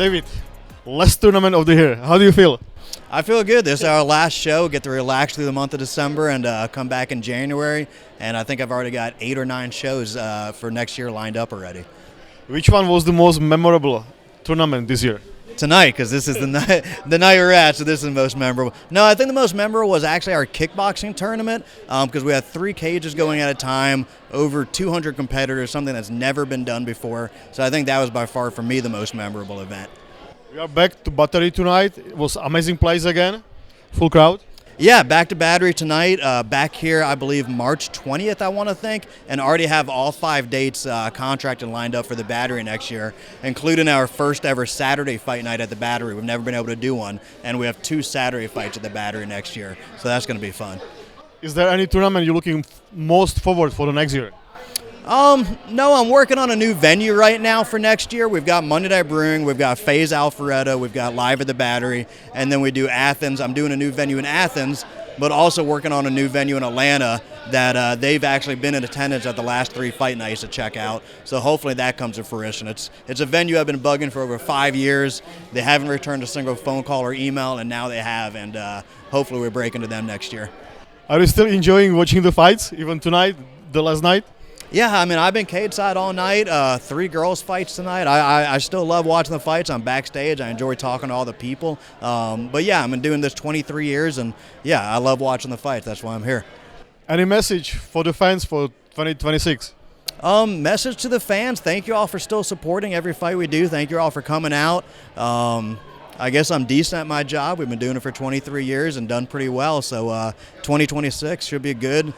David, last tournament of the year. How do you feel? I feel good. This is our last show. Get to relax through the month of December and come back in January. And I think I've already got 8 or 9 shows for next year lined up already. Which one was the most memorable tournament this year? Tonight, because this is the night we're at, so this is the most memorable. No, I think the most memorable was actually our kickboxing tournament, because we had 3 cages going at a time, over 200 competitors, something that's never been done before. So I think that was by far, for me, the most memorable event. We are back to Battery tonight. It was amazing place again, full crowd. Yeah, back to Battery tonight. Back here, I believe March 20th, I want to think, and already have all 5 dates contracted and lined up for the Battery next year, including our first ever Saturday fight night at the Battery. We've never been able to do one, and we have 2 Saturday fights at the Battery next year, so that's going to be fun. Is there any tournament you're looking most forward for the next year? No, I'm working on a new venue right now for next year. We've got Monday Night Brewing, we've got FaZe Alpharetta, we've got Live at the Battery, and then we do Athens. I'm doing a new venue in Athens, but also working on a new venue in Atlanta that they've actually been in attendance at the last 3 fight nights to check out. So hopefully that comes to fruition. It's a venue I've been bugging for over 5 years. They haven't returned a single phone call or email, and now they have, and hopefully we break into them next year. Are you still enjoying watching the fights, even tonight, the last night? Yeah, I mean, I've been cage side all night, 3 girls fights tonight. I still love watching the fights. I'm backstage. I enjoy talking to all the people. But yeah, I've been doing this 23 years, and yeah, I love watching the fights. That's why I'm here. Any message for the fans for 2026? Message to the fans, thank you all for still supporting every fight we do. Thank you all for coming out. I guess I'm decent at my job. We've been doing it for 23 years and done pretty well. So 2026 should be good.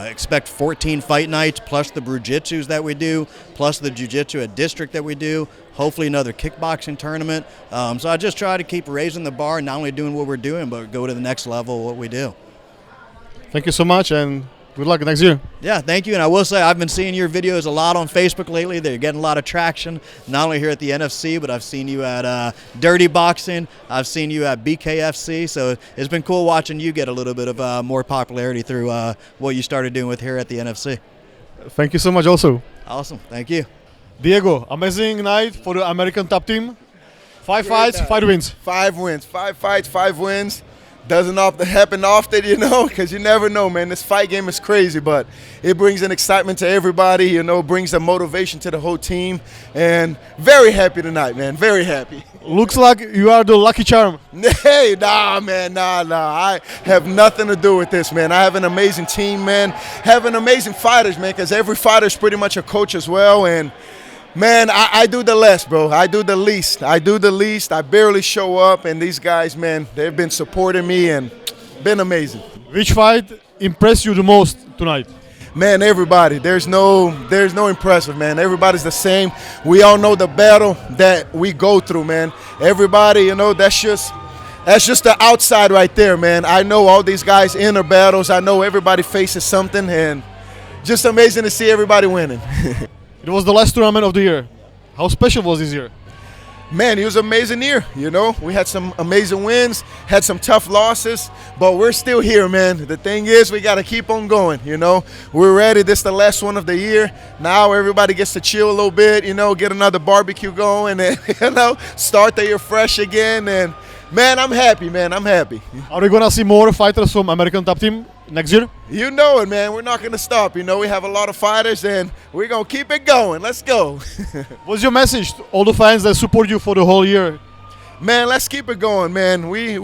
Expect 14 fight nights, plus the Brujitsus that we do, plus the Jiu-Jitsu at District that we do, hopefully another kickboxing tournament. So I just try to keep raising the bar, not only doing what we're doing, but go to the next level of what we do. Thank you so much, and good luck next year. Yeah, thank you. And I will say I've been seeing your videos a lot on Facebook lately. They're getting a lot of traction, not only here at the NFC, but I've seen you at Dirty Boxing. I've seen you at BKFC. So it's been cool watching you get a little bit of more popularity through what you started doing with here at the NFC. Thank you so much also. Awesome. Thank you. Diego, amazing night for the American top team. 5 fights, 5 wins. 5 wins. 5 fights, 5 wins. Doesn't happen often, you know, because you never know, man. This fight game is crazy, but it brings an excitement to everybody, you know, brings a motivation to the whole team. And very happy tonight, man, very happy. Looks like you are the lucky charm. Hey, nah, man, nah. I have nothing to do with this, man. I have an amazing team, man. Having amazing fighters, man, because every fighter is pretty much a coach as well. And man, I do the less, bro. I do the least. I barely show up, and these guys, man, they've been supporting me and been amazing. Which fight impressed you the most tonight? Man, everybody. There's no impressive, man. Everybody's the same. We all know the battle that we go through, man. Everybody, you know, that's just the outside right there, man. I know all these guys' inner battles. I know everybody faces something, and just amazing to see everybody winning. It was the last tournament of the year. How special was this year? Man, it was an amazing year, you know. We had some amazing wins, had some tough losses, but we're still here, man. The thing is, we got to keep on going, you know. We're ready. This is the last one of the year. Now everybody gets to chill a little bit, you know, get another barbecue going and, you know, start the year fresh again. And, man, I'm happy, man. I'm happy. Are we going to see more fighters from American top team next year? You know it, man. We're not going to stop. You know, we have a lot of fighters, and we're going to keep it going. Let's go. What's your message to all the fans that support you for the whole year? Man, let's keep it going, man. We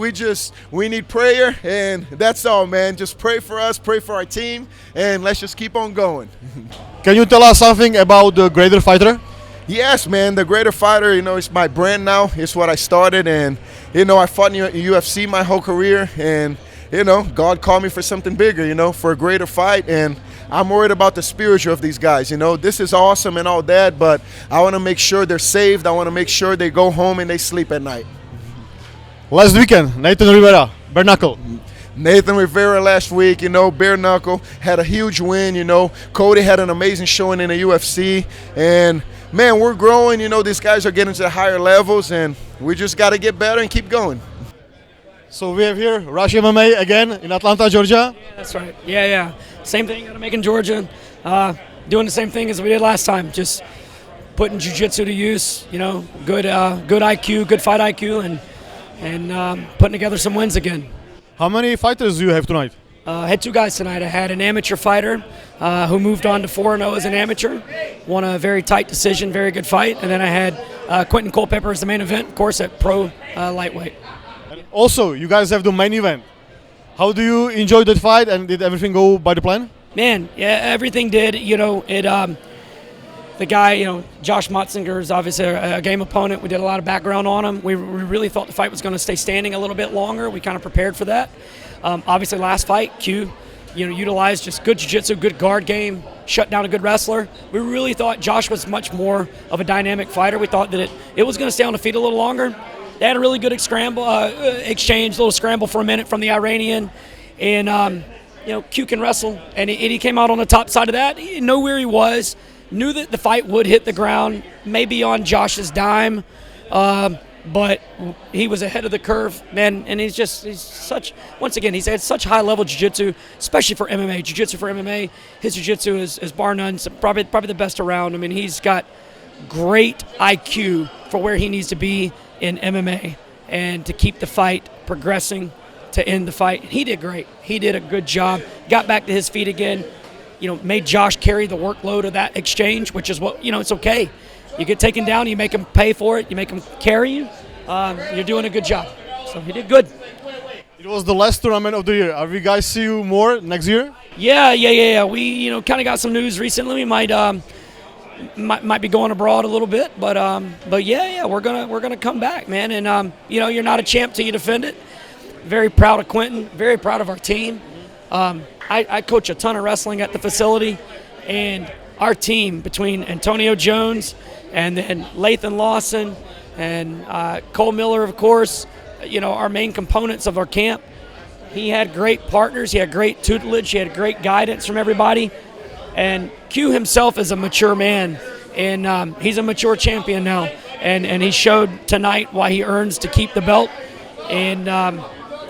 need prayer, and that's all, man. Just pray for us, pray for our team, and let's just keep on going. Can you tell us something about the Greater Fighter? Yes, man. The Greater Fighter, you know, it's my brand now. It's what I started, and, you know, I fought in UFC my whole career, and, you know, God called me for something bigger, you know, for a greater fight, and I'm worried about the spiritual of these guys, you know. This is awesome and all that, but I want to make sure they're saved. I want to make sure they go home and they sleep at night. Last weekend, Nathan Rivera, bare knuckle. Nathan Rivera last week, you know, bare knuckle, had a huge win, you know. Cody had an amazing showing in the UFC, and man, we're growing, you know. These guys are getting to higher levels, and we just got to get better and keep going. So we have here Rush MMA again in Atlanta, Georgia. Yeah, that's right. Yeah. Same thing, gotta make in Georgia. Doing the same thing as we did last time. Just putting jiu-jitsu to use. You know, good IQ, good fight IQ, and putting together some wins again. How many fighters do you have tonight? I had 2 guys tonight. I had an amateur fighter who moved on to 4-0 as an amateur, won a very tight decision, very good fight, and then I had QUINTEN CULPEPPER as the main event, of course, at pro lightweight. And also, you guys have the main event. How do you enjoy that fight, and did everything go by the plan? Man, yeah, everything did. You know, the guy, you know, Josh Motzinger is obviously a game opponent. We did a lot of background on him. We really thought the fight was going to stay standing a little bit longer. We kind of prepared for that. Obviously, last fight, Q, you know, utilized just good jiu-jitsu, good guard game, shut down a good wrestler. We really thought Josh was much more of a dynamic fighter. We thought that it was going to stay on the feet a little longer. They had a really good exchange, a little scramble for a minute from the Iranian, and you know, Q can wrestle, and he came out on the top side of that. He knew where he was, knew that the fight would hit the ground, maybe on Josh's dime, but he was ahead of the curve, man. And he's such, once again, he's had such high level jiu-jitsu, especially for MMA. Jiu-jitsu for MMA, his jiu-jitsu is bar none, probably the best around. I mean, he's got great IQ for where he needs to be in MMA and to keep the fight progressing to end the fight. He did great. He did a good job. Got back to his feet again. You know, made Josh carry the workload of that exchange, which is what, you know, it's okay. You get taken down, you make him pay for it, you make him carry you. You're doing a good job. So he did good. It was the last tournament of the year. Are we guys see you more next year? Yeah. We, you know, kind of got some news recently. We might be going abroad a little bit, but yeah, we're gonna come back, man. And you know, you're not a champ till you defend it. Very proud of Quinten. Very proud of our team. I coach a ton of wrestling at the facility, and our team between Antonio Jones and then Lathan Lawson and Cole Miller, of course, you know, our main components of our camp. He had great partners. He had great tutelage. He had great guidance from everybody. And Q himself is a mature man, and he's a mature champion now. And he showed tonight why he earns to keep the belt. And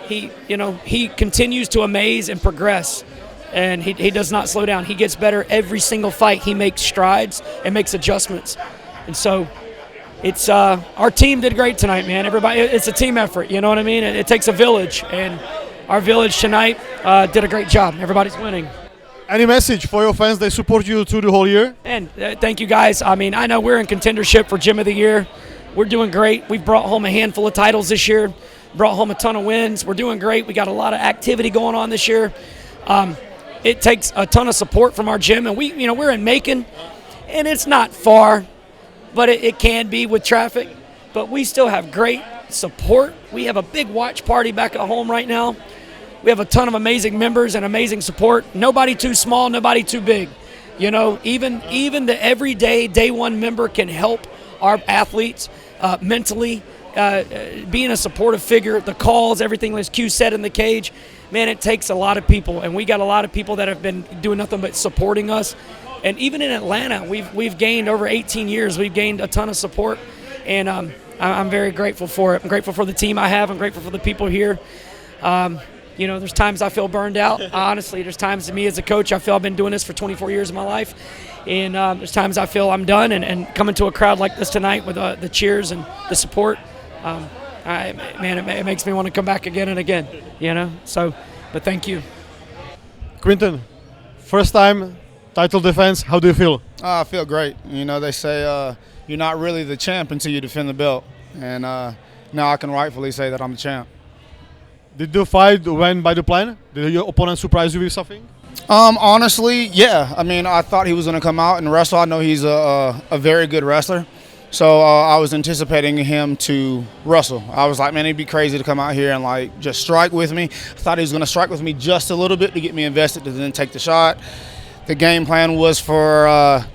he continues to amaze and progress. And he does not slow down. He gets better every single fight. He makes strides and makes adjustments. And so it's our team did great tonight, man. Everybody, it's a team effort. You know what I mean? It takes a village, and our village tonight did a great job. Everybody's winning. Any message for your fans that support you through the whole year? And thank you, guys. I mean, I know we're in contendership for Gym of the Year. We're doing great. We've brought home a handful of titles this year, brought home a ton of wins. We're doing great. We got a lot of activity going on this year. It takes a ton of support from our gym, and we're in Macon, and it's not far, but it can be with traffic. But we still have great support. We have a big watch party back at home right now. We have a ton of amazing members and amazing support. Nobody too small, nobody too big. You know, even the everyday day one member can help our athletes mentally, being a supportive figure, the calls, everything as Q said in the cage. Man, it takes a lot of people, and we got a lot of people that have been doing nothing but supporting us. And even in Atlanta, we've gained over 18 years. We've gained a ton of support, and I'm very grateful for it. I'm grateful for the team I have. I'm grateful for the people here. You know, there's times I feel burned out. Honestly, there's times to me as a coach, I feel I've been doing this for 24 years of my life. And there's times I feel I'm done. And coming to a crowd like this tonight with the cheers and the support, it makes me want to come back again and again, you know. So, but thank you. Quinten, first time title defense, how do you feel? I feel great. You know, they say you're not really the champ until you defend the belt. And now I can rightfully say that I'm the champ. Did the fight went by the plan? Did your opponent surprise you with something? Honestly, yeah. I mean, I thought he was going to come out and wrestle. I know he's a very good wrestler. So I was anticipating him to wrestle. I was like, man, it'd be crazy to come out here and like just strike with me. I thought he was going to strike with me just a little bit to get me invested to then take the shot. The game plan was for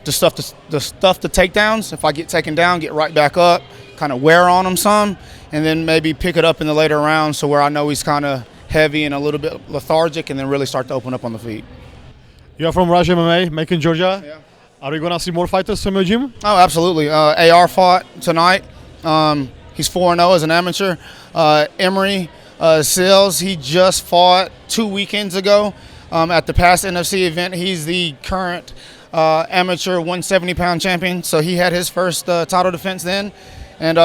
the stuff to takedowns. If I get taken down, get right back up, kind of wear on him some, and then maybe pick it up in the later rounds so where I know he's kind of heavy and a little bit lethargic, and then really start to open up on the feet. You're from Rush MMA, Macon, Georgia. Yeah. Are we going to see more fighters from your gym? Oh, absolutely. AR fought tonight. He's 4-0 as an amateur. Emery Sills, he just fought 2 weekends ago at the past NFC event. He's the current amateur 170-pound champion. So he had his first title defense then. And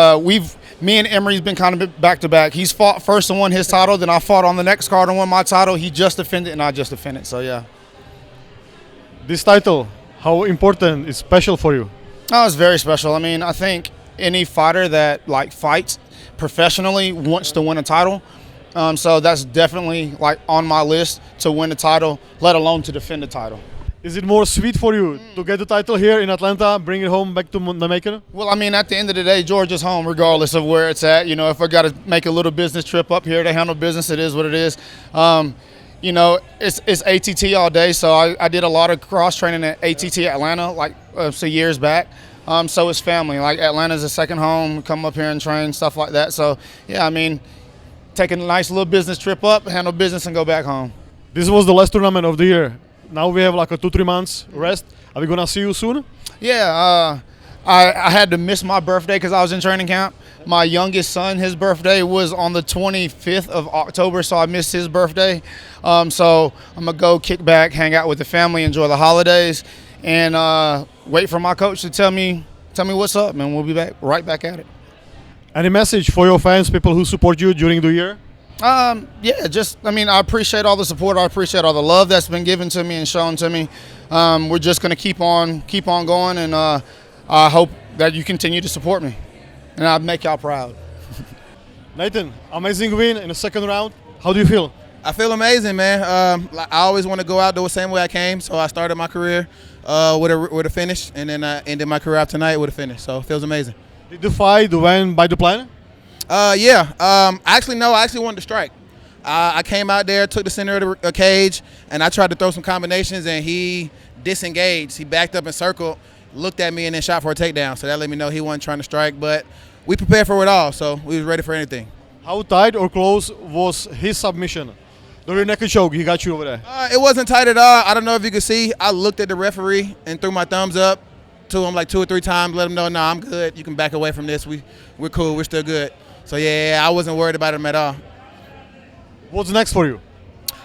me and Emery's been kind of back to back. He's fought first and won his title, then I fought on the next card and won my title. He just defended and I just defended. So yeah. This title, how important is special for you? Oh, it's very special. I mean, I think any fighter that like fights professionally wants to win a title. So that's definitely like on my list to win the title, let alone to defend the title. Is it more sweet for you to get the title here in Atlanta, bring it home back to Jamaica? Well, I mean, at the end of the day, Georgia's home regardless of where it's at. You know, if I got to make a little business trip up here to handle business, it is what it is. You know, it's ATT all day, so I did a lot of cross training at ATT Atlanta like some years back. So it's family. Like Atlanta's a second home. Come up here and train, stuff like that. So yeah, I mean, taking a nice little business trip up, handle business, and go back home. This was the last tournament of the year. Now we have like a 2-3 months rest. Are we gonna see you soon? Yeah, I had to miss my birthday because I was in training camp. My youngest son, his birthday was on the 25th of October, so I missed his birthday. So I'm gonna go kick back, hang out with the family, enjoy the holidays, and wait for my coach to tell me what's up, and we'll be right back at it. Any message for your fans, people who support you during the year? Yeah, I mean, I appreciate all the support. I appreciate all the love that's been given to me and shown to me. We're just gonna keep on going, and I hope that you continue to support me, and I'll make y'all proud. Nathan, amazing win in the second round. How do you feel? I feel amazing, man. I always want to go out the same way I came, so I started my career with a finish, and then I ended my career out tonight with a finish. So it feels amazing. Did the fight went by the plan? Yeah. Actually, no. I actually wanted to strike. I came out there, took the center of the cage, and I tried to throw some combinations, and he disengaged. He backed up and circled, looked at me, and then shot for a takedown. So that let me know he wasn't trying to strike, but we prepared for it all, so we was ready for anything. How tight or close was his submission? The rear naked choke, he got you over there. It wasn't tight at all. I don't know if you can see. I looked at the referee and threw my thumbs up to him like 2 or 3 times, let him know, no, I'm good. You can back away from this. We're cool. We're still good. So, yeah, I wasn't worried about him at all. What's next for you?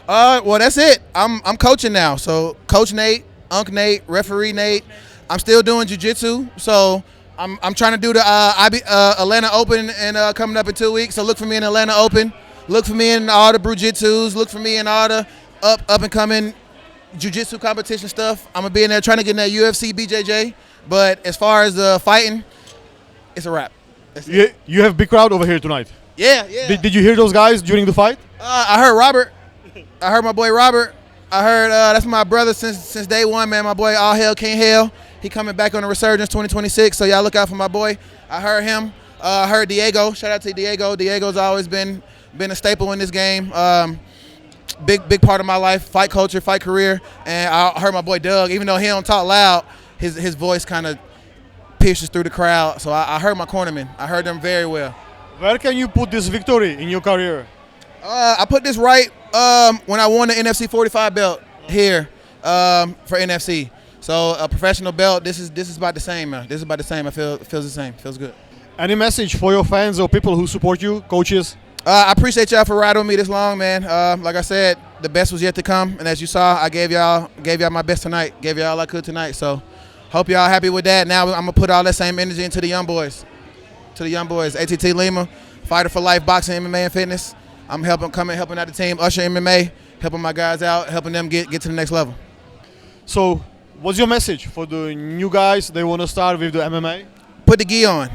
Well, that's it. I'm coaching now. So, Coach Nate, Unc Nate, Referee Nate. I'm still doing jiu-jitsu. So, I'm trying to do the Atlanta Open and coming up in 2 weeks. So, look for me in Atlanta Open. Look for me in all the Brujitsus. Look for me in all the up-and-coming jiu-jitsu competition stuff. I'm going to be in there trying to get in that UFC BJJ. But as far as the fighting, it's a wrap. You have big crowd over here tonight. Yeah, yeah. Did you hear those guys during the fight? I heard Robert. I heard my boy Robert. I heard that's my brother since day one, man. My boy All Hell Can't Hell. He coming back on the Resurgence 2026, so y'all look out for my boy. I heard him. I heard Diego. Shout out to Diego. Diego's always been a staple in this game. Big part of my life, fight culture, fight career. And I heard my boy Doug. Even though he don't talk loud, his voice kind of pierces through the crowd. So I heard my cornermen. I heard them very well. Where can you put this victory in your career? I put this right when I won the NFC 45 belt here for NFC. So a professional belt. This is about the same, man. This is about the same. It feels the same. Feels good. Any message for your fans or people who support you, coaches? I appreciate y'all for riding with me this long, man. Like I said, the best was yet to come, and as you saw, I gave y'all my best tonight. Gave y'all all I could tonight. So hope y'all happy with that. Now I'm gonna put all that same energy into the young boys. To the young boys, ATT Lima, Fighter for Life, Boxing, MMA, and Fitness. I'm helping out the team, Usher MMA, helping my guys out, helping them get to the next level. So, what's your message for the new guys? They want to start with the MMA. Put the gi on.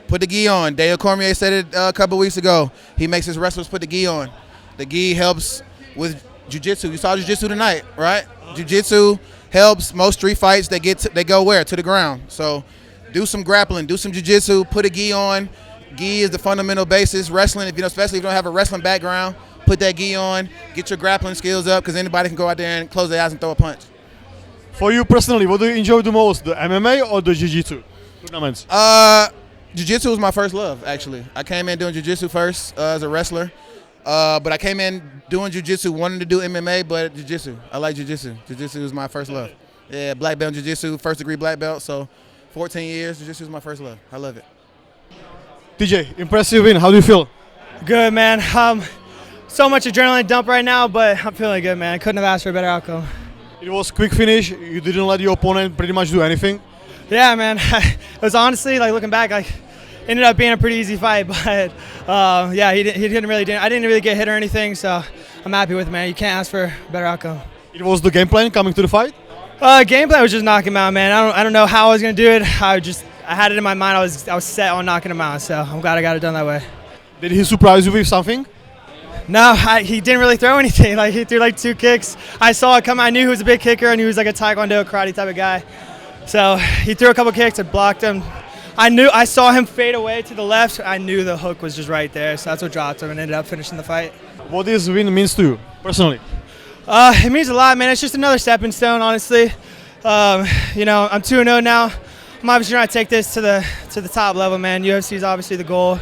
Put the gi on. Dale Cormier said it a couple weeks ago. He makes his wrestlers put the gi on. The gi helps with jiu-jitsu. You saw jiu-jitsu tonight, right? Jiu-jitsu helps most street fights. They go where? To the ground. So do some grappling, do some jiu-jitsu, put a gi on. Gi is the fundamental basis. Wrestling, especially if you don't have a wrestling background, put that gi on. Get your grappling skills up because anybody can go out there and close their eyes and throw a punch. For you personally, what do you enjoy the most, the MMA or the jiu-jitsu tournaments? Jiu-jitsu was my first love, actually. I came in doing jiu-jitsu first as a wrestler. But I came in doing jiu-jitsu, wanting to do MMA, but jiu-jitsu. I like jiu-jitsu. Jiu-jitsu was my first love. Yeah, black belt jiu-jitsu, first degree black belt. So 14 years, jiu-jitsu was my first love. I love it. TJ, impressive win. How do you feel? Good, man. So much adrenaline dump right now, but I'm feeling good, man. I couldn't have asked for a better outcome. It was quick finish. You didn't let your opponent pretty much do anything. Yeah, man. It was honestly, like, looking back, like, ended up being a pretty easy fight. But yeah, he didn't really. I didn't really get hit or anything, so I'm happy with it, man. You can't ask for a better outcome. It was the game plan coming to the fight. Game plan was just knock him out, man. I don't know how I was gonna do it. I had it in my mind. I was set on knocking him out, so I'm glad I got it done that way. Did he surprise you with something? No, he didn't really throw anything. Like, he threw like 2 kicks. I saw it come. I knew he was a big kicker, and he was like a taekwondo karate type of guy. So he threw a couple kicks. I blocked him. I saw him fade away to the left. I knew the hook was just right there, so that's what dropped him and ended up finishing the fight. What this win means to you personally? It means a lot, man. It's just another stepping stone, honestly. You know, I'm 2-0 now. I'm obviously trying to take this to the top level, man. UFC is obviously the goal.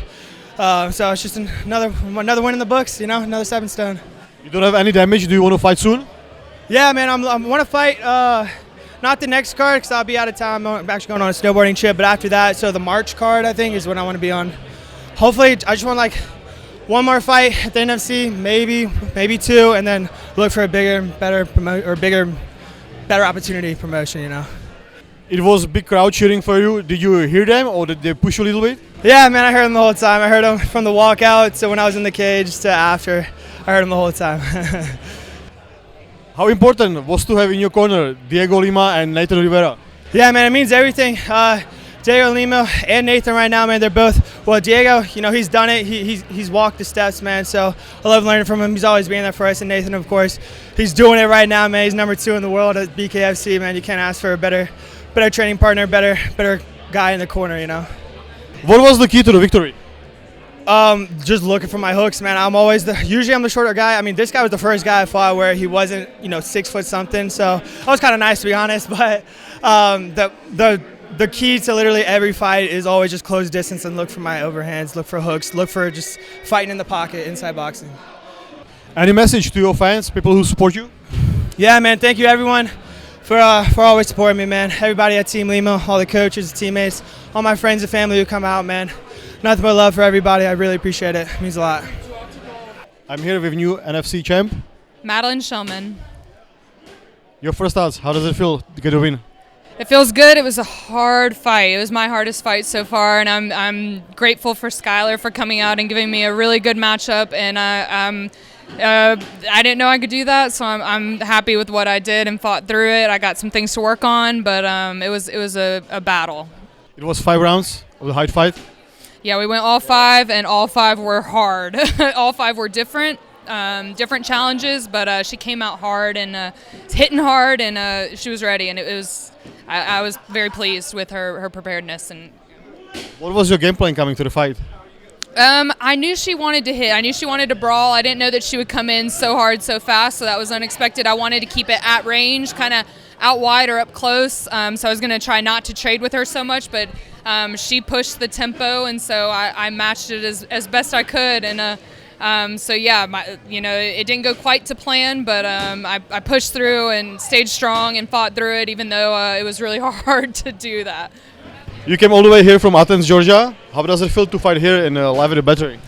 So it's just another win in the books, you know, another stepping stone. You don't have any damage. Do you want to fight soon? Yeah, man. I want to fight. Not the next card because I'll be out of town. I'm actually going on a snowboarding trip. But after that, so the March card, I think, is what I want to be on. Hopefully, I just want like one more fight at the NFC, maybe 2, and then look for a bigger, better opportunity promotion, you know. It was a big crowd cheering for you. Did you hear them or did they push you a little bit? Yeah, man, I heard them the whole time. I heard them from the walkout to when I was in the cage to after. I heard them the whole time. How important was to have in your corner Diego Lima and Nathan Rivera? Yeah, man, it means everything. Diego Lima and Nathan right now, man, they're both, well, Diego, you know, he's done it. He's walked the steps, man, so I love learning from him. He's always being there for us. And Nathan, of course, he's doing it right now, man. He's number 2 in the world at BKFC, man. You can't ask for a better training partner, better guy in the corner, you know. What was the key to the victory? Just looking for my hooks, man. Usually I'm the shorter guy. I mean, this guy was the first guy I fought where he wasn't, you know, 6 foot something. So that was kind of nice, to be honest. But the key to literally every fight is always just close distance and look for my overhands, look for hooks, look for just fighting in the pocket, inside boxing. Any message to your fans, people who support you? Yeah, man. Thank you, everyone, for always supporting me, man. Everybody at Team Lima, all the coaches, teammates, all my friends and family who come out, man. Nothing but love for everybody. I really appreciate it. It means a lot. I'm here with new NFC champ. Madeline SCHELLMAN. Your first thoughts, how does it feel to get a win? It feels good. It was a hard fight. It was my hardest fight so far, and I'm grateful for Skylar for coming out and giving me a really good matchup. And I didn't know I could do that, so I'm happy with what I did and fought through it. I got some things to work on, but it was a battle. It was 5 rounds of the height fight. Yeah, we went all 5, and all 5 were hard. All 5 were different challenges, but she came out hard and hitting hard, and she was ready, and it was. I was very pleased with her preparedness. And what was your game plan coming to the fight? I knew she wanted to hit. I knew she wanted to brawl. I didn't know that she would come in so hard so fast, so that was unexpected. I wanted to keep it at range, kind of out wide or up close, so I was going to try not to trade with her so much, but she pushed the tempo, and so I matched it as best I could. And so yeah, it didn't go quite to plan, but I pushed through and stayed strong and fought through it, even though it was really hard to do that. You came all the way here from Athens, Georgia. How does it feel to fight here in Live at the Battery?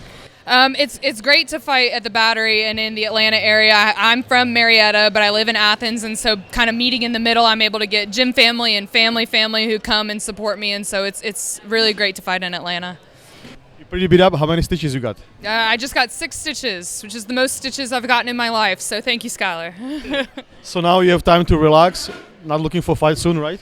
It's great to fight at the Battery and in the Atlanta area. I'm from Marietta, but I live in Athens, and so kind of meeting in the middle, I'm able to get gym family and family who come and support me, and so it's really great to fight in Atlanta. You're pretty beat up. How many stitches you got? I just got 6 stitches, which is the most stitches I've gotten in my life, so thank you, Skylar. So now you have time to relax, not looking for fight soon, right?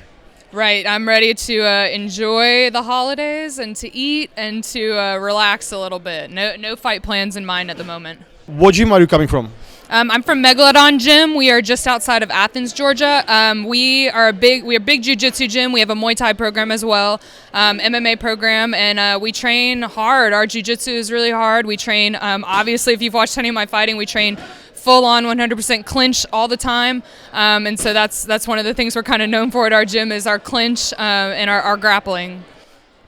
Right, I'm ready to enjoy the holidays and to eat and to relax a little bit. No fight plans in mind at the moment. What gym are you coming from? I'm from Megalodon Gym. We are just outside of Athens, Georgia. We are a big jiu-jitsu gym. We have a Muay Thai program as well, MMA program, and we train hard. Our jiu-jitsu is really hard. We train, obviously, if you've watched any of my fighting, we train full-on 100% clinch all the time, and so that's one of the things we're kind of known for at our gym is our clinch and our grappling.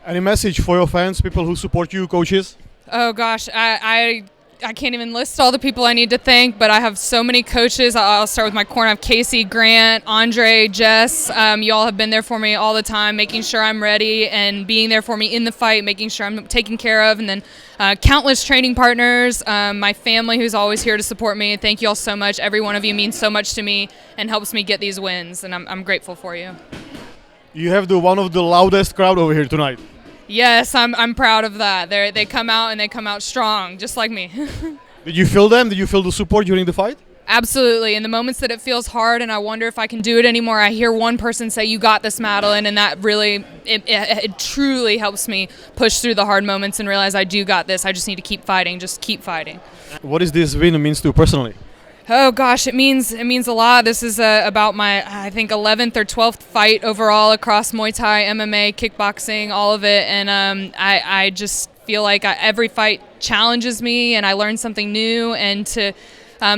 Any message for your fans, people who support you, coaches? Oh gosh, I I can't even list all the people I need to thank, but I have so many coaches. I'll start with my corner. I have Casey, Grant, Andre, Jess. You all have been there for me all the time, making sure I'm ready and being there for me in the fight, making sure I'm taken care of. And then countless training partners, my family who's always here to support me. Thank you all so much. Every one of you means so much to me and helps me get these wins, and I'm grateful for you. You have one of the loudest crowd over here tonight. Yes, I'm proud of that. They come out and they come out strong, just like me. Did you feel them? Did you feel the support during the fight? Absolutely. In the moments that it feels hard and I wonder if I can do it anymore, I hear one person say, "You got this, Madeline," and that really, it truly helps me push through the hard moments and realize I do got this. I just need to keep fighting, just keep fighting. What does this win means to you personally? Oh gosh, it means a lot. This is about my, I think, 11th or 12th fight overall across Muay Thai, MMA, kickboxing, all of it. And I just feel like every fight challenges me and I learn something new. And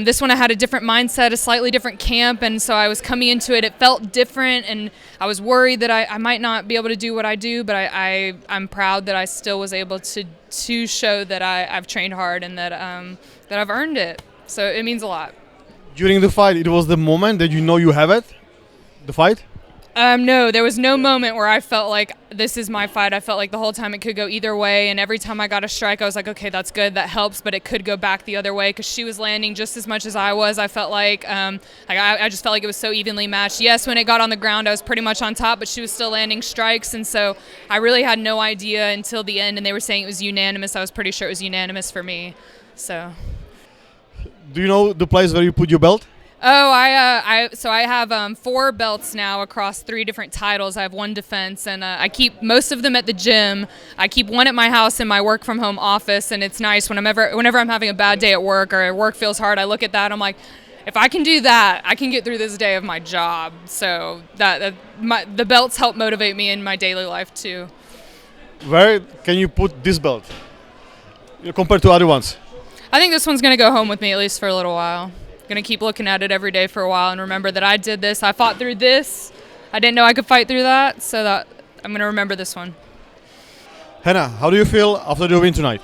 this one I had a different mindset, a slightly different camp. And so I was coming into it, it felt different. And I was worried that I might not be able to do what I do, but I'm proud that I still was able to show that I've trained hard and that I've earned it. So it means a lot. During the fight, it was the moment that you know you have it? The fight? No, there was no moment where I felt like this is my fight. I felt like the whole time it could go either way, and every time I got a strike, I was like, okay, that's good, that helps, but it could go back the other way because she was landing just as much as I was. I felt like, I just felt like it was so evenly matched. Yes, when it got on the ground, I was pretty much on top, but she was still landing strikes, and so I really had no idea until the end, and they were saying it was unanimous. I was pretty sure it was unanimous for me, so... Do you know the place where you put your belt? Oh, so I have 4 belts now across 3 different titles. I have 1 defense, and I keep most of them at the gym. I keep 1 at my house in my work from home office, and it's nice whenever I'm having a bad day at work or work feels hard, I look at that, I'm like, if I can do that, I can get through this day of my job. So the belts help motivate me in my daily life too. Where can you put this belt compared to other ones? I think this one's going to go home with me at least for a little while. Going to keep looking at it every day for a while and remember that I did this. I fought through this. I didn't know I could fight through that, so that I'm going to remember this one. Hannah, how do you feel after the win tonight?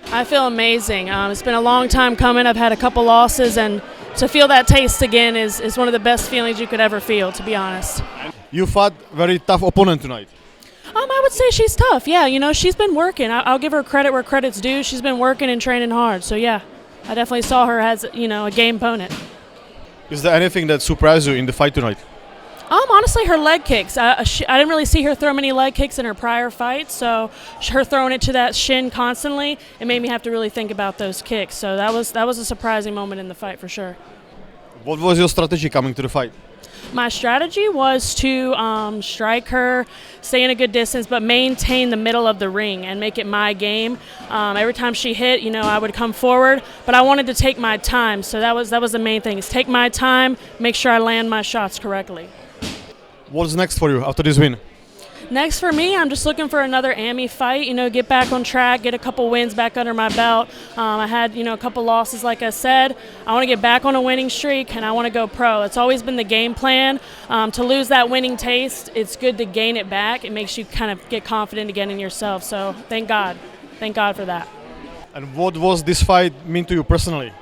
I feel amazing. It's been a long time coming. I've had a couple losses, and to feel that taste again is one of the best feelings you could ever feel, to be honest. You fought very tough opponent tonight. I would say she's tough. Yeah, you know, she's been working. I'll give her credit where credit's due. She's been working and training hard. So, yeah, I definitely saw her as, you know, a game opponent. Is there anything that surprised you in the fight tonight? Honestly, her leg kicks. I didn't really see her throw many leg kicks in her prior fights, so her throwing it to that shin constantly, it made me have to really think about those kicks. So that was a surprising moment in the fight for sure. What was your strategy coming to the fight? My strategy was to strike her, stay in a good distance, but maintain the middle of the ring and make it my game. Every time she hit, you know, I would come forward, but I wanted to take my time. So that was the main thing, is take my time, make sure I land my shots correctly. What's next for you after this win? Next for me, I'm just looking for another AMI fight, you know, get back on track, get a couple wins back under my belt. I had, you know, a couple losses, like I said. I want to get back on a winning streak, and I want to go pro. It's always been the game plan. To lose that winning taste, it's good to gain it back. It makes you kind of get confident again in yourself. So thank God. Thank God for that. And what was this fight mean to you personally?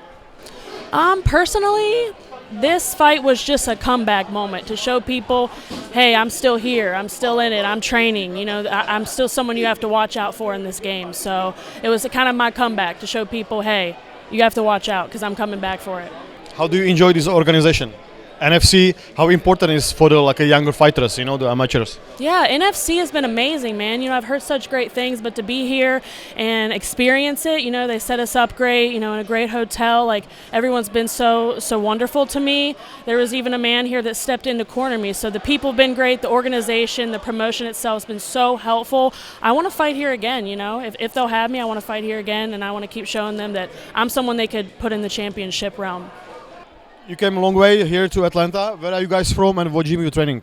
Personally, this fight was just a comeback moment to show people, hey, I'm still here, I'm still in it, I'm training, you know, I'm still someone you have to watch out for in this game. So it was kind of my comeback to show people, hey, you have to watch out because I'm coming back for it. How do you enjoy this organization? NFC, how important is for the younger fighters, you know, the amateurs? Yeah, NFC has been amazing, man. You know, I've heard such great things, but to be here and experience it, you know, they set us up great, you know, in a great hotel. Like, everyone's been so wonderful to me. There was even a man here that stepped in to corner me. So the people have been great, the organization, the promotion itself has been so helpful. I want to fight here again, you know. If they'll have me, I want to fight here again, and I want to keep showing them that I'm someone they could put in the championship realm. You came a long way here to Atlanta. Where are you guys from and what gym are you training?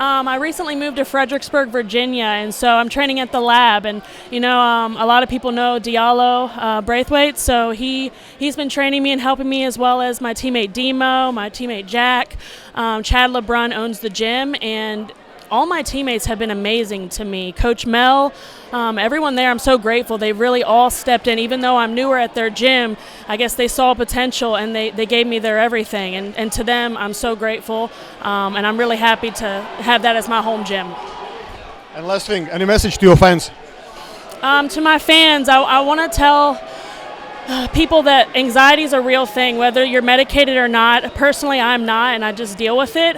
I recently moved to Fredericksburg, Virginia, and so I'm training at the lab. And, you know, a lot of people know Diallo Braithwaite, so he's been training me and helping me, as well as my teammate Demo, my teammate Jack. Chad LeBrun owns the gym, and all my teammates have been amazing to me. Coach Mel, everyone there, I'm so grateful. They really all stepped in. Even though I'm newer at their gym, I guess they saw potential and they gave me their everything. And to them, I'm so grateful. And I'm really happy to have that as my home gym. And last thing, any message to your fans? To my fans, I want to tell people that anxiety is a real thing, whether you're medicated or not. Personally, I'm not, and I just deal with it.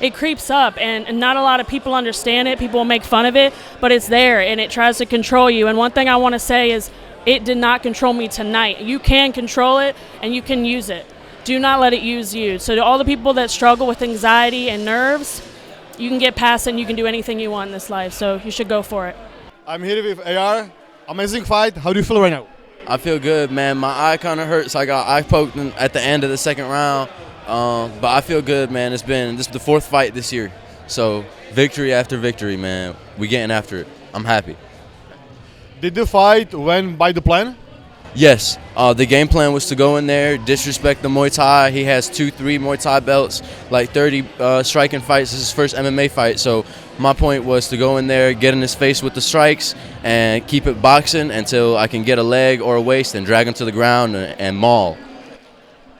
It creeps up, and not a lot of people understand it. People make fun of it, but it's there, and it tries to control you. And one thing I want to say is it did not control me tonight. You can control it, and you can use it. Do not let it use you. So to all the people that struggle with anxiety and nerves, you can get past it, and you can do anything you want in this life, so you should go for it. I'm here with AR. Amazing fight. How do you feel right now? I feel good, man. My eye kind of hurts. I got eye poked at the end of the second round, but I feel good, man. This is the fourth fight this year, so victory after victory, man. We getting after it. I'm happy. Did the fight went by the plan? Yes, the game plan was to go in there, disrespect the Muay Thai. He has 2-3 Muay Thai belts, like 30 striking fights. This is his first MMA fight, so my point was to go in there, get in his face with the strikes, and keep it boxing until I can get a leg or a waist and drag him to the ground and maul.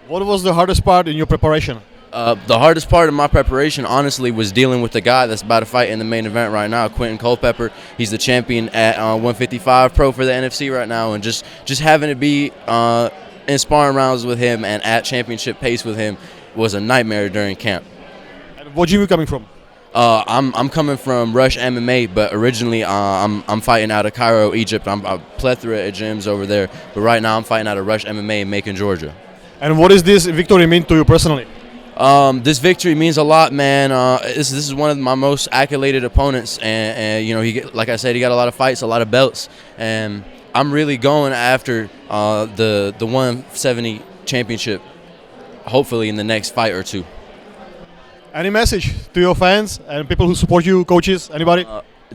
What was the hardest part in your preparation? The hardest part of my preparation, honestly, was dealing with the guy that's about to fight in the main event right now, Quinten Culpepper. He's the champion at 155 pro for the NFC right now, and just having to be in sparring rounds with him and at championship pace with him was a nightmare during camp. And what gym are you coming from? I'm coming from Rush MMA, but originally I'm fighting out of Cairo, Egypt. I'm a plethora of gyms over there, but right now I'm fighting out of Rush MMA in Macon, Georgia. And what does this victory mean to you personally? This victory means a lot, man. This is one of my most accoladed opponents, and you know, like I said, he got a lot of fights, a lot of belts, and I'm really going after the 170 championship, hopefully in the next fight or two. Any message to your fans and people who support you, coaches, anybody?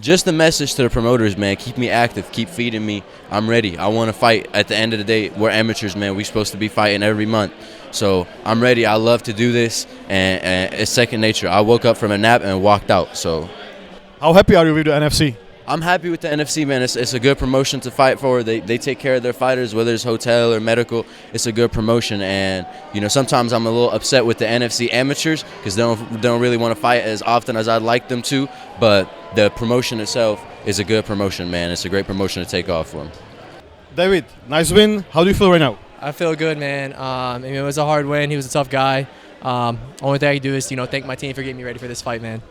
Just the message to the promoters, man. Keep me active. Keep feeding me. I'm ready. I want to fight. At the end of the day, we're amateurs, man. We're supposed to be fighting every month. So I'm ready. I love to do this, and it's second nature. I woke up from a nap and walked out. So, how happy are you with the NFC? I'm happy with the NFC, man. It's a good promotion to fight for. They take care of their fighters, whether it's hotel or medical. It's a good promotion, and you know, sometimes I'm a little upset with the NFC amateurs because they don't really want to fight as often as I'd like them to. But the promotion itself is a good promotion, man. It's a great promotion to take off for them. David, nice win. How do you feel right now? I feel good, man. I mean, it was a hard win. He was a tough guy. Only thing I can do is, you know, thank my team for getting me ready for this fight, man.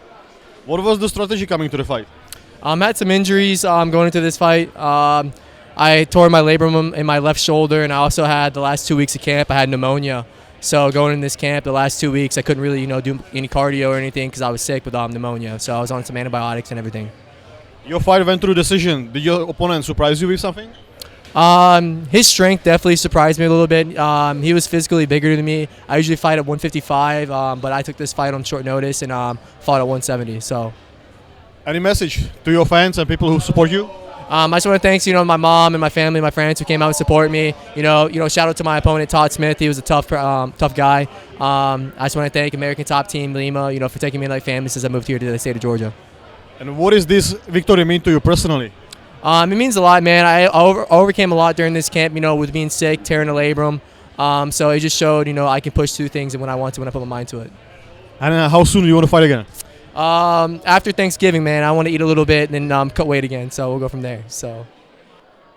What was the strategy coming to the fight? I had some injuries going into this fight. I tore my labrum in my left shoulder, and I also had the last 2 weeks of camp, I had pneumonia. So going in this camp, the last 2 weeks, I couldn't really, you know, do any cardio or anything because I was sick with pneumonia. So I was on some antibiotics and everything. Your fight went through decision. Did your opponent surprise you with something? His strength definitely surprised me a little bit. He was physically bigger than me. I usually fight at 155, but I took this fight on short notice and fought at 170. So, any message to your fans and people who support you? I just want to thank, you know, my mom and my family, my friends who came out and supported me. You know, shout out to my opponent Todd Smith. He was a tough guy. I just want to thank American Top Team Lima, you know, for taking me like family since I moved here to the state of Georgia. And what does this victory mean to you personally? It means a lot, man. I overcame a lot during this camp, you know, with being sick, tearing a labrum. So it just showed, you know, I can push through things when I want to, when I put my mind to it. And how soon do you want to fight again? After Thanksgiving, man, I want to eat a little bit and then cut weight again. So we'll go from there. So,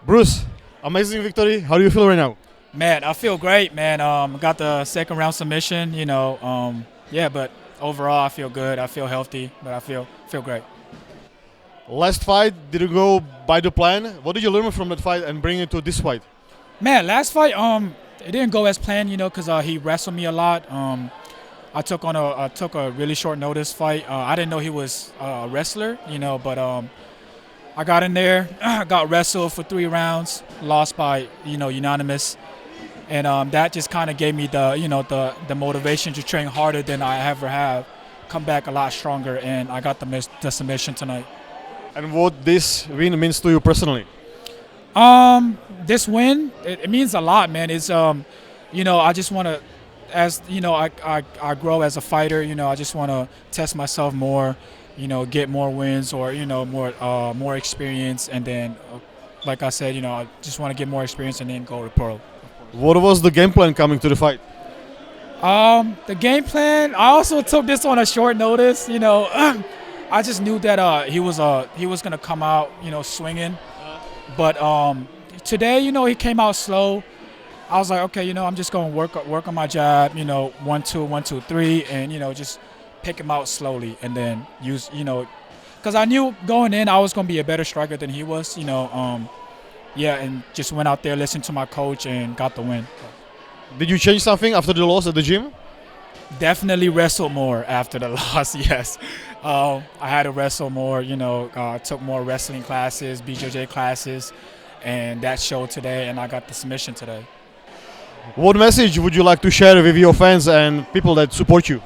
Bruce, amazing victory. How do you feel right now? Man, I feel great, man. Got the second round submission, you know. Yeah, but overall, I feel good. I feel healthy, but I feel great. Last fight, did it go by the plan? What did you learn from that fight and bring it to this fight? Man, last fight, it didn't go as planned, you know, because he wrestled me a lot. I took a really short notice fight. I didn't know he was a wrestler, you know, but I got in there, got wrestled for 3 rounds, lost by, you know, unanimous, and that just kind of gave me the, you know, the motivation to train harder than I ever have, come back a lot stronger, and I got the submission tonight. And what this win means to you personally? This win, it means a lot, man. It's you know, I just want to, as you know, I grow as a fighter. You know, I just want to test myself more, get more wins or more experience, and then like I said, I just want to get more experience and then go to pro. What was the game plan coming to the fight? The game plan, I also took this on a short notice. I just knew that he was gonna come out, swinging. But today, he came out slow. I was like, okay, I'm just gonna work on my jab. 1, 2, 1, 2, 3, and just pick him out slowly, and then use, because I knew going in I was gonna be a better striker than he was. Yeah, and just went out there, listened to my coach, and got the win. Did you change something after the loss at the gym? Definitely wrestled more after the loss, yes. I had to wrestle more, took more wrestling classes, BJJ classes, and that showed today, and I got the submission today. What message would you like to share with your fans and people that support you?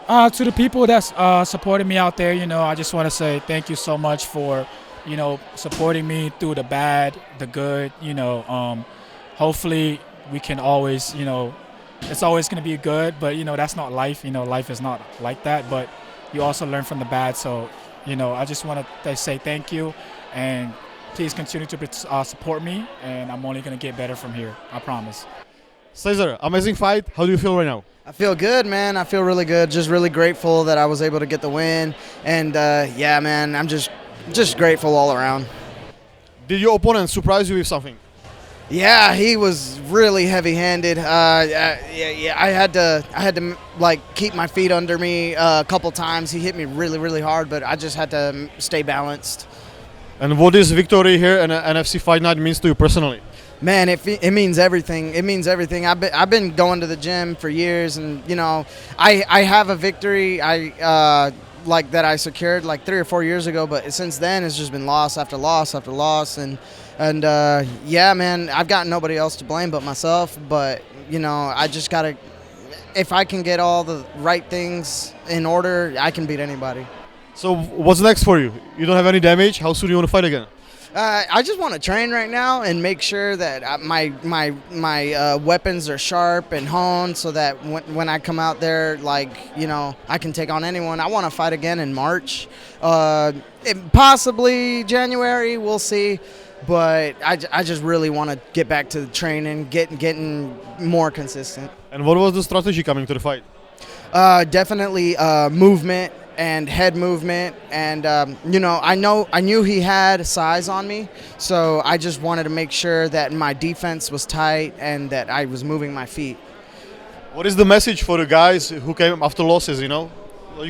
To the people that's supporting me out there, I just want to say thank you so much for, supporting me through the bad, the good, hopefully we can always, it's always going to be good, but, that's not life. Life is not like that, but you also learn from the bad. So, I just want to say thank you, and please continue to support me, and I'm only going to get better from here. I promise. Cesar, amazing fight. How do you feel right now? I feel good, man. I feel really good. Just really grateful that I was able to get the win. And, yeah, man, I'm just grateful all around. Did your opponent surprise you with something? Yeah, he was really heavy-handed. Yeah, I had to like keep my feet under me a couple times. He hit me really, really hard, but I just had to stay balanced. And what this victory here in NFC Fight Night means to you personally? Man, it means everything. It means everything. I've been going to the gym for years, and I have a victory like that I secured like 3 or 4 years ago, but since then it's just been loss after loss after loss, and yeah, man, I've got nobody else to blame but myself. But I just gotta, if I can get all the right things in order, I can beat anybody. So what's next for you? You don't have any damage. How soon do you want to fight again? I just want to train right now and make sure that my weapons are sharp and honed, so that when I come out there, like, I can take on anyone. I want to fight again in March, possibly January. We'll see. But I just really want to get back to the training, getting more consistent. And what was the strategy coming to the fight? Definitely movement and head movement, and I knew he had size on me, so I just wanted to make sure that my defense was tight and that I was moving my feet. What is the message for the guys who came after losses? You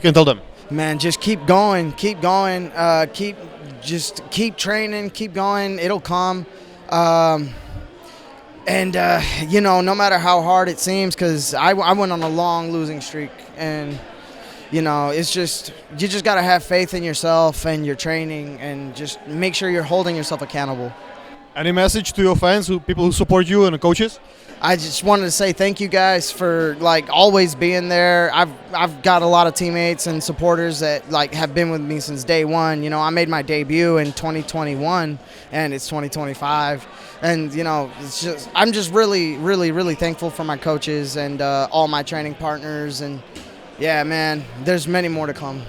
can tell them. Man, just keep going, keep training, keep going. It'll come. And no matter how hard it seems, because I went on a long losing streak, and it's just, you just got to have faith in yourself and your training, and just make sure you're holding yourself accountable. Any message to your fans, people who support you and the coaches? I just wanted to say thank you guys for always being there. I've got a lot of teammates and supporters that have been with me since day one. I made my debut in 2021 and it's 2025, and it's just, I'm just really, really, really thankful for my coaches and all my training partners, and yeah, man, there's many more to come.